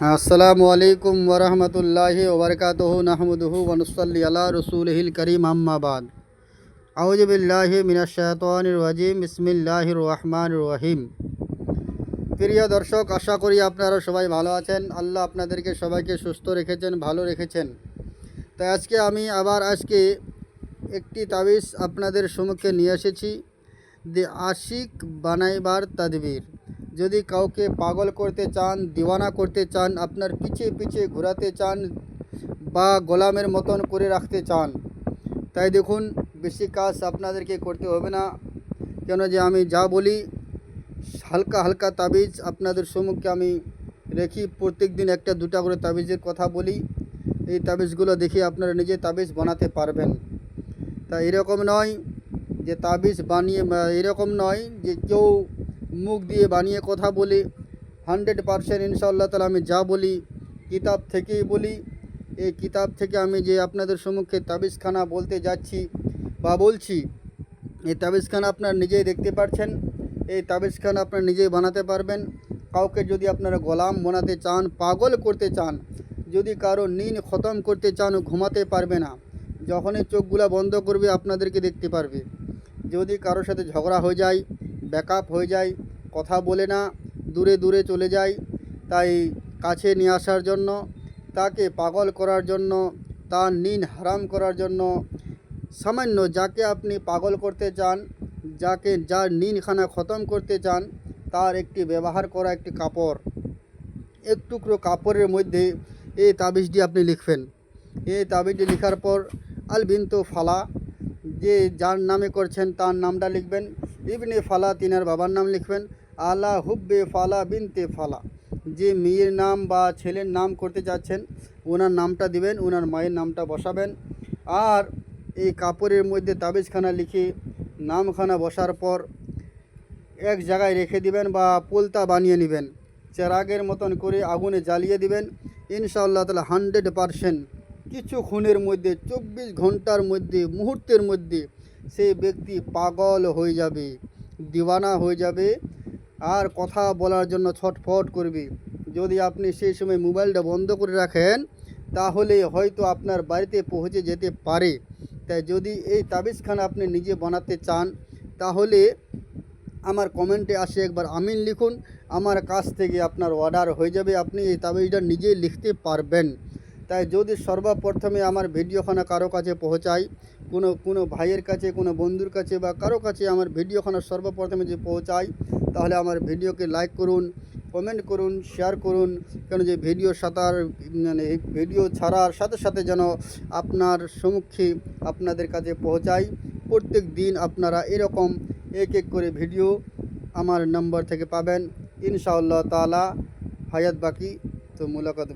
আসসালামু আলাইকুম ওরহমতুল্লাহি ওবরকাতুহু নাহমাদুহু ওয়া নুসাল্লি আলা রাসূলিহিল কারীম আম্মা বাদ। আউযু বিল্লাহি মিনাশ শাইতানির রাজিম। বিসমিল্লাহির রহমানির রহিম। প্রিয় দর্শক, আশা করি আপনারা সবাই ভালো আছেন। আল্লাহ আপনাদেরকে সবাইকে সুস্থ রেখেছেন, ভালো রেখেছেন। তাই আমি আবার একটি তাবিজ আপনাদের সম্মুখে নিয়ে এসেছি। যে আশিক বানাইবার তাদবীর। যদি কাউকে পাগল করতে চান, দিওয়ানা করতে চান, আপনার পিছে পিছে ঘোরাতে চান বা গোলামের মতন করে রাখতে চান, তাই দেখুন, বেশি কাজ আপনাদেরকে করতে হবে না। কেন যে আমি যা বলি হালকা হালকা তাবিজ আপনাদের সম্মুখে আমি রেখি। প্রত্যেক দিন একটা দুটা করে তাবিজের কথা বলি। এই তাবিজগুলো দেখে আপনারা নিজে তাবিজ বানাতে পারবেন। তাই এরকম নয় যে তাবিজ বানিয়ে, এরকম নয় যে কেউ মুখ দিয়ে বানিয়ে কথা বলে। 100% ইনশাআল্লাহ তাআলা আমি যা বলি কিতাব থেকেই বলি। এই কিতাব থেকে আমি যে আপনাদের সম্মুখে তাবিজখানা বলতে যাচ্ছি বা বলছি, এই তাবিজখানা আপনারা নিজেই দেখতে পাচ্ছেন। এই তাবিজখানা আপনারা নিজেই বানাতে পারবেন। কাউকে যদি আপনারা গোলাম বানাতে চান, পাগল করতে চান, যদি কারো নিন খতম করতে চান, ঘুমাতে পারবে না, যখনই চোখগুলা বন্ধ করবে আপনাদেরকে দেখতে পারবে। যদি কারোর সাথে ঝগড়া হয়ে যায়, ব্যাকআপ হয়ে যায়, কথা বলে না, দূরে দূরে চলে যায়, তাই কাছে নিয়ে আসার জন্য, তাকে পাগল করার জন্য, তার নিন হারাম করার জন্য, সামান্য যাকে আপনি পাগল করতে চান, যার নিনখানা খতম করতে চান, তার একটি ব্যবহার করা একটি কাপড়, এক টুকরো কাপড়ের মধ্যে এই তাবিজটি আপনি লিখবেন। এই তাবিজটি লেখার পর আল বিন্তু ফালা, যে যার নামে করছেন তার নামটা লিখবেন। ইবনে ফালা, তিনার বাবার নাম লিখবেন। আলা হুব্বে ফালা বিনতে ফালা, যে মেয়ের নাম বা ছেলের নাম করতে যাচ্ছেন ওনার নামটা দিবেন, ওনার মায়ের নামটা বসাবেন। আর এই কাপড়ের মধ্যে তাবিজখানা লিখে নামখানা বসার পর এক জায়গায় রেখে দিবেন বা পোলতা বানিয়ে নেবেন। চেরাগের মতন করে আগুনে জ্বালিয়ে দিবেন। ইনশাআল্লাহ তাআলা 100% কিছুক্ষণের মধ্যে, 24 ঘন্টার মধ্যে, মুহূর্তের মধ্যে সেই ব্যক্তি পাগল হয়ে যাবে, দিওয়ানা হয়ে যাবে, আর কথা বলার জন্য ছটফট করবে। যদি আপনি সেই সময় মোবাইলটা বন্ধ করে রাখেন, তাহলে হয়তো আপনার বাড়িতে পৌঁছে যেতে পারে। তাই যদি এই তাবিজখানা আপনি নিজে বানাতে চান, তাহলে আমার কমেন্টে একবার আমিন লিখুন। আমার কাছ থেকে আপনার অর্ডার হয়ে যাবে, আপনি এই তাবিজটা নিজেই লিখতে পারবেন। তাই যদি সর্বপ্রথমে আমার ভিডিওখানা কারো কাছে পৌঁছায়, কোনো ভাইয়ের কাছে, কোনো বন্ধুর কাছে বা কারো কাছে আমার ভিডিওখানা সর্বপ্রথমে যে পৌঁছায়, তাহলে আমার ভিডিওকে লাইক করুন, কমেন্ট করুন, শেয়ার করুন। কেন যে ভিডিও ছাড়ার সাথে সাথে যেন আপনার সম্মুখে আপনাদের কাছে পৌঁছায়। প্রত্যেক দিন আপনারা এরকম এক এক করে ভিডিও আমার নাম্বার থেকে পাবেন ইনশাআল্লাহ তাআলা। হায়াত বাকি তো মুলাকাত।